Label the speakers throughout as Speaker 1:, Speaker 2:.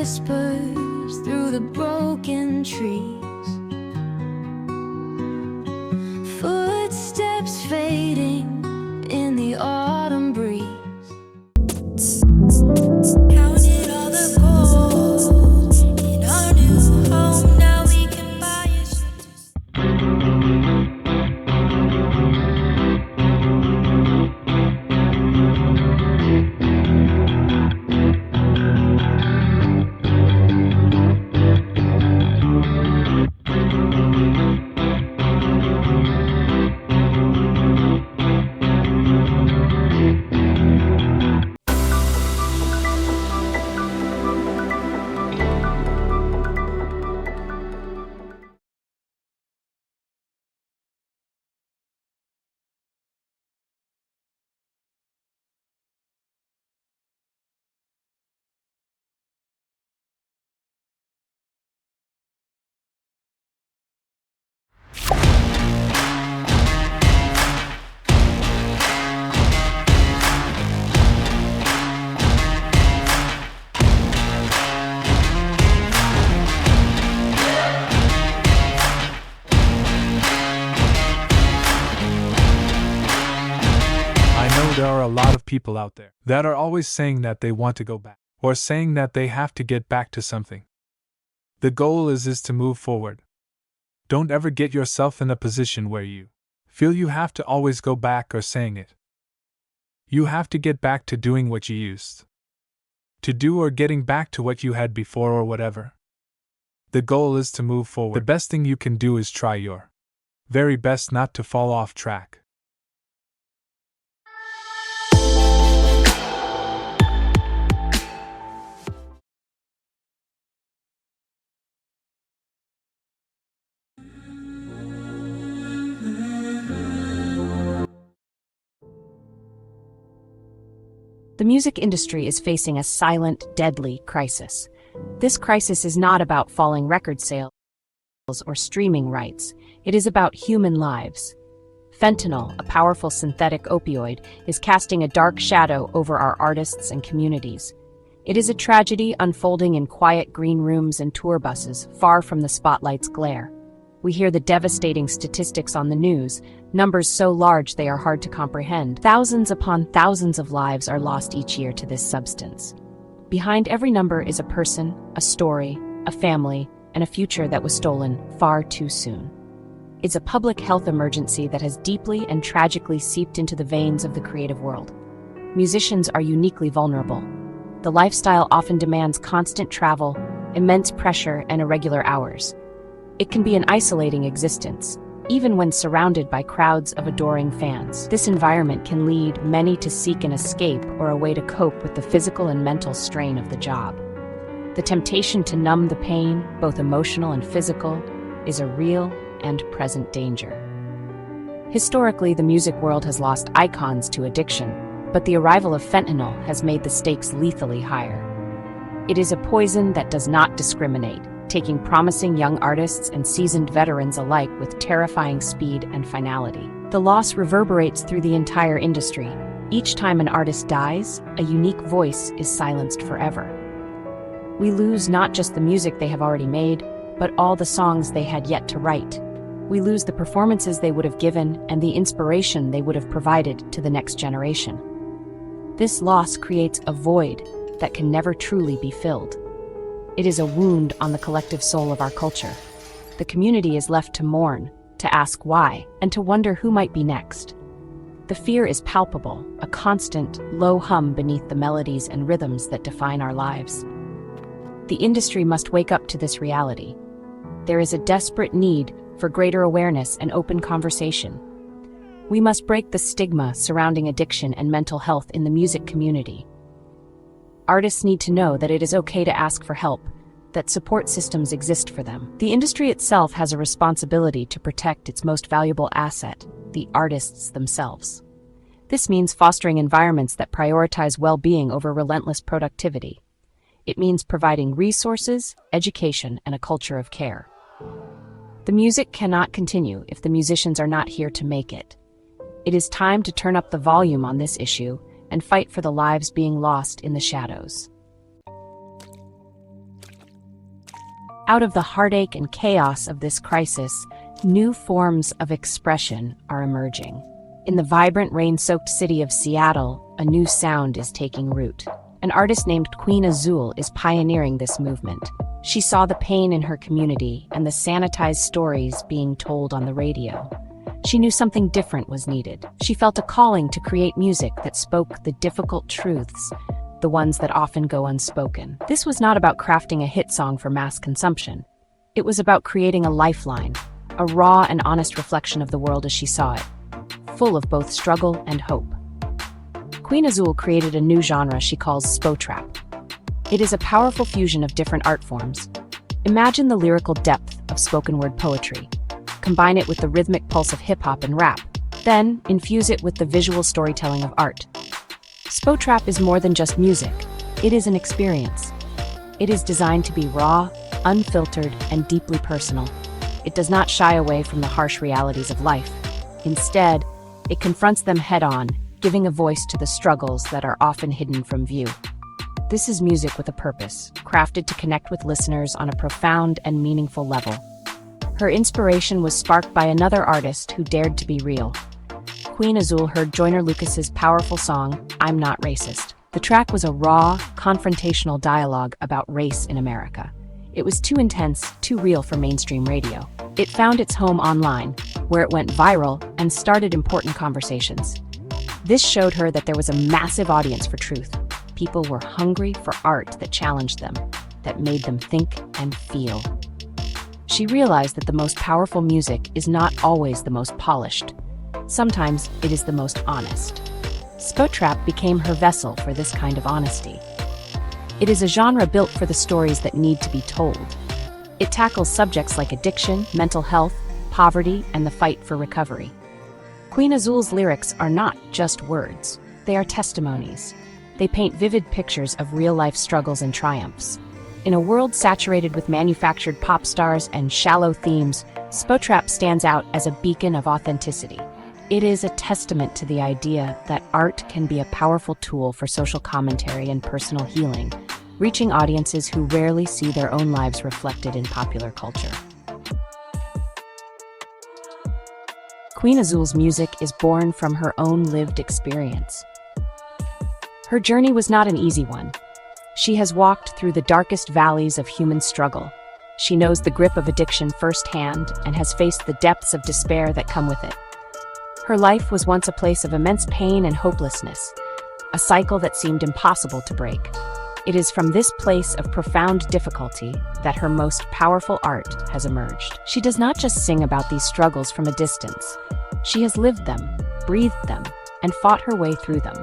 Speaker 1: whispers through the broken trees. Footsteps fading in the autumn breeze. Counted all the gold in our new home. Now we can buy it.
Speaker 2: There are a lot of people out there that are always saying that they want to go back, or saying that they have to get back to something. The goal is to move forward. Don't ever get yourself in a position where you feel you have to always go back or saying it. You have to get back to doing what you used to do, or getting back to what you had before, or whatever. The goal is to move forward. The best thing you can do is try your very best not to fall off track.
Speaker 3: The music industry is facing a silent, deadly crisis. This crisis is not about falling record sales or streaming rights. It is about human lives. Fentanyl, a powerful synthetic opioid, is casting a dark shadow over our artists and communities. It is a tragedy unfolding in quiet green rooms and tour buses, far from the spotlight's glare. We hear the devastating statistics on the news, numbers so large they are hard to comprehend. Thousands upon thousands of lives are lost each year to this substance. Behind every number is a person, a story, a family, and a future that was stolen far too soon. It's a public health emergency that has deeply and tragically seeped into the veins of the creative world. Musicians are uniquely vulnerable. The lifestyle often demands constant travel, immense pressure, and irregular hours. It can be an isolating existence, even when surrounded by crowds of adoring fans. This environment can lead many to seek an escape or a way to cope with the physical and mental strain of the job. The temptation to numb the pain, both emotional and physical, is a real and present danger. Historically, the music world has lost icons to addiction, but the arrival of fentanyl has made the stakes lethally higher. It is a poison that does not discriminate, taking promising young artists and seasoned veterans alike with terrifying speed and finality. The loss reverberates through the entire industry. Each time an artist dies, a unique voice is silenced forever. We lose not just the music they have already made, but all the songs they had yet to write. We lose the performances they would have given and the inspiration they would have provided to the next generation. This loss creates a void that can never truly be filled. It is a wound on the collective soul of our culture. The community is left to mourn, to ask why, and to wonder who might be next. The fear is palpable, a constant, low hum beneath the melodies and rhythms that define our lives. The industry must wake up to this reality. There is a desperate need for greater awareness and open conversation. We must break the stigma surrounding addiction and mental health in the music community. Artists need to know that it is okay to ask for help, that support systems exist for them. The industry itself has a responsibility to protect its most valuable asset, the artists themselves. This means fostering environments that prioritize well-being over relentless productivity. It means providing resources, education, and a culture of care. The music cannot continue if the musicians are not here to make it. It is time to turn up the volume on this issue and fight for the lives being lost in the shadows. Out of the heartache and chaos of this crisis, new forms of expression are emerging. In the vibrant, rain-soaked city of Seattle, a new sound is taking root. An artist named Queen Azul is pioneering this movement. She saw the pain in her community and the sanitized stories being told on the radio. She knew something different was needed. She felt a calling to create music that spoke the difficult truths, the ones that often go unspoken. This was not about crafting a hit song for mass consumption. It was about creating a lifeline, a raw and honest reflection of the world as she saw it, full of both struggle and hope. Queen Azul created a new genre she calls Spotrap. It is a powerful fusion of different art forms. Imagine the lyrical depth of spoken word poetry. Combine it with the rhythmic pulse of hip-hop and rap. Then, infuse it with the visual storytelling of art. Spotrap is more than just music. It is an experience. It is designed to be raw, unfiltered, and deeply personal. It does not shy away from the harsh realities of life. Instead, it confronts them head-on, giving a voice to the struggles that are often hidden from view. This is music with a purpose, crafted to connect with listeners on a profound and meaningful level. Her inspiration was sparked by another artist who dared to be real. Queen Azul heard Joyner Lucas's powerful song, I'm Not Racist. The track was a raw, confrontational dialogue about race in America. It was too intense, too real for mainstream radio. It found its home online, where it went viral and started important conversations. This showed her that there was a massive audience for truth. People were hungry for art that challenged them, that made them think and feel. She realized that the most powerful music is not always the most polished. Sometimes it is the most honest. Spotrap became her vessel for this kind of honesty. It is a genre built for the stories that need to be told. It tackles subjects like addiction, mental health, poverty, and the fight for recovery. Queen Azul's lyrics are not just words. They are testimonies. They paint vivid pictures of real-life struggles and triumphs. In a world saturated with manufactured pop stars and shallow themes, Spotrap stands out as a beacon of authenticity. It is a testament to the idea that art can be a powerful tool for social commentary and personal healing, reaching audiences who rarely see their own lives reflected in popular culture. Queen Azul's music is born from her own lived experience. Her journey was not an easy one. She has walked through the darkest valleys of human struggle. She knows the grip of addiction firsthand and has faced the depths of despair that come with it. Her life was once a place of immense pain and hopelessness, a cycle that seemed impossible to break. It is from this place of profound difficulty that her most powerful art has emerged. She does not just sing about these struggles from a distance. She has lived them, breathed them, and fought her way through them.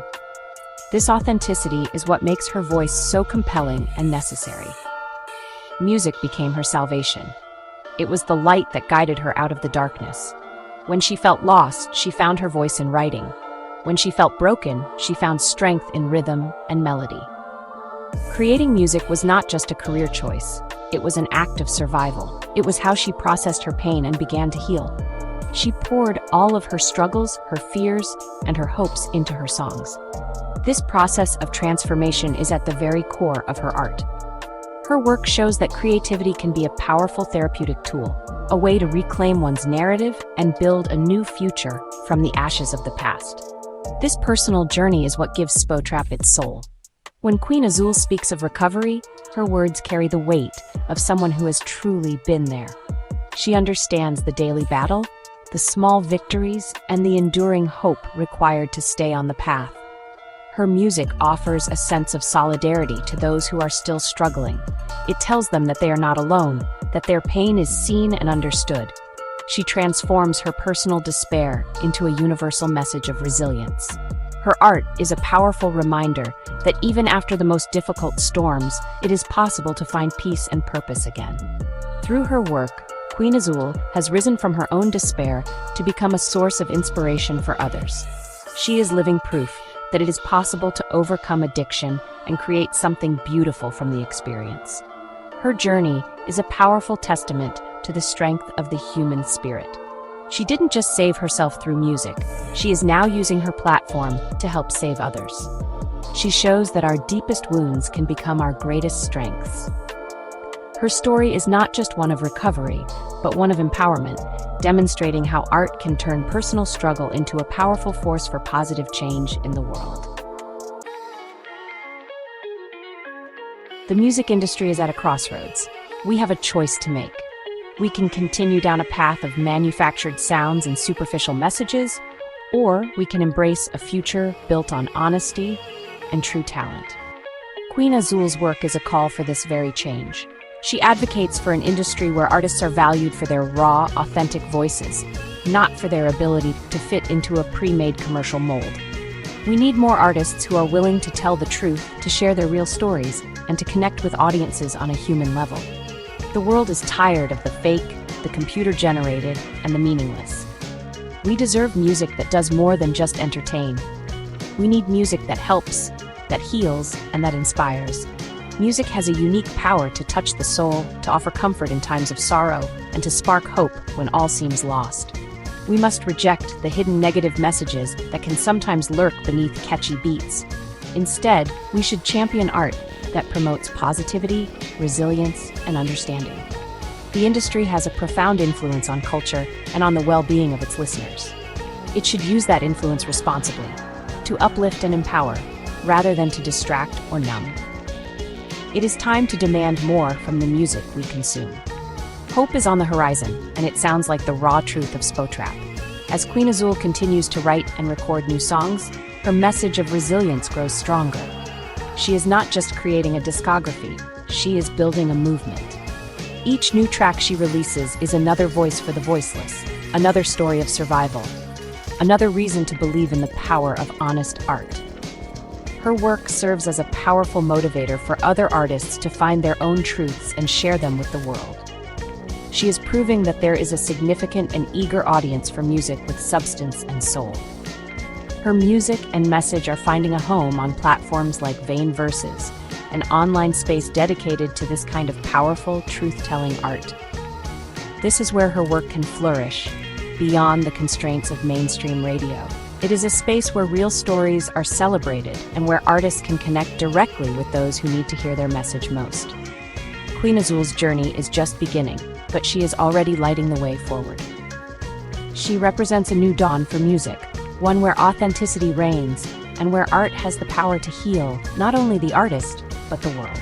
Speaker 3: This authenticity is what makes her voice so compelling and necessary. Music became her salvation. It was the light that guided her out of the darkness. When she felt lost, she found her voice in writing. When she felt broken, she found strength in rhythm and melody. Creating music was not just a career choice. It was an act of survival. It was how she processed her pain and began to heal. She poured all of her struggles, her fears, and her hopes into her songs. This process of transformation is at the very core of her art. Her work shows that creativity can be a powerful therapeutic tool, a way to reclaim one's narrative and build a new future from the ashes of the past. This personal journey is what gives Spotrap its soul. When Queen Azul speaks of recovery, her words carry the weight of someone who has truly been there. She understands the daily battle, the small victories, and the enduring hope required to stay on the path. Her music offers a sense of solidarity to those who are still struggling. It tells them that they are not alone, that their pain is seen and understood. She transforms her personal despair into a universal message of resilience. Her art is a powerful reminder that even after the most difficult storms, it is possible to find peace and purpose again. Through her work, Queen Azul has risen from her own despair to become a source of inspiration for others. She is living proof that it is possible to overcome addiction and create something beautiful from the experience. Her journey is a powerful testament to the strength of the human spirit. She didn't just save herself through music, she is now using her platform to help save others. She shows that our deepest wounds can become our greatest strengths. Her story is not just one of recovery, but one of empowerment, demonstrating how art can turn personal struggle into a powerful force for positive change in the world. The music industry is at a crossroads. We have a choice to make. We can continue down a path of manufactured sounds and superficial messages, or we can embrace a future built on honesty and true talent. Queen Azul's work is a call for this very change. She advocates for an industry where artists are valued for their raw, authentic voices, not for their ability to fit into a pre-made commercial mold. We need more artists who are willing to tell the truth, to share their real stories, and to connect with audiences on a human level. The world is tired of the fake, the computer-generated, and the meaningless. We deserve music that does more than just entertain. We need music that helps, that heals, and that inspires. Music has a unique power to touch the soul, to offer comfort in times of sorrow, and to spark hope when all seems lost. We must reject the hidden negative messages that can sometimes lurk beneath catchy beats. Instead, we should champion art that promotes positivity, resilience, and understanding. The industry has a profound influence on culture and on the well-being of its listeners. It should use that influence responsibly, to uplift and empower, rather than to distract or numb. It is time to demand more from the music we consume. Hope is on the horizon, and it sounds like the raw truth of Spotrap. As Queen Azul continues to write and record new songs, her message of resilience grows stronger. She is not just creating a discography, she is building a movement. Each new track she releases is another voice for the voiceless, another story of survival, another reason to believe in the power of honest art. Her work serves as a powerful motivator for other artists to find their own truths and share them with the world. She is proving that there is a significant and eager audience for music with substance and soul. Her music and message are finding a home on platforms like Vain Verses, an online space dedicated to this kind of powerful, truth-telling art. This is where her work can flourish, beyond the constraints of mainstream radio. It is a space where real stories are celebrated and where artists can connect directly with those who need to hear their message most. Queen Azul's journey is just beginning, but she is already lighting the way forward. She represents a new dawn for music, one where authenticity reigns and where art has the power to heal not only the artist, but the world.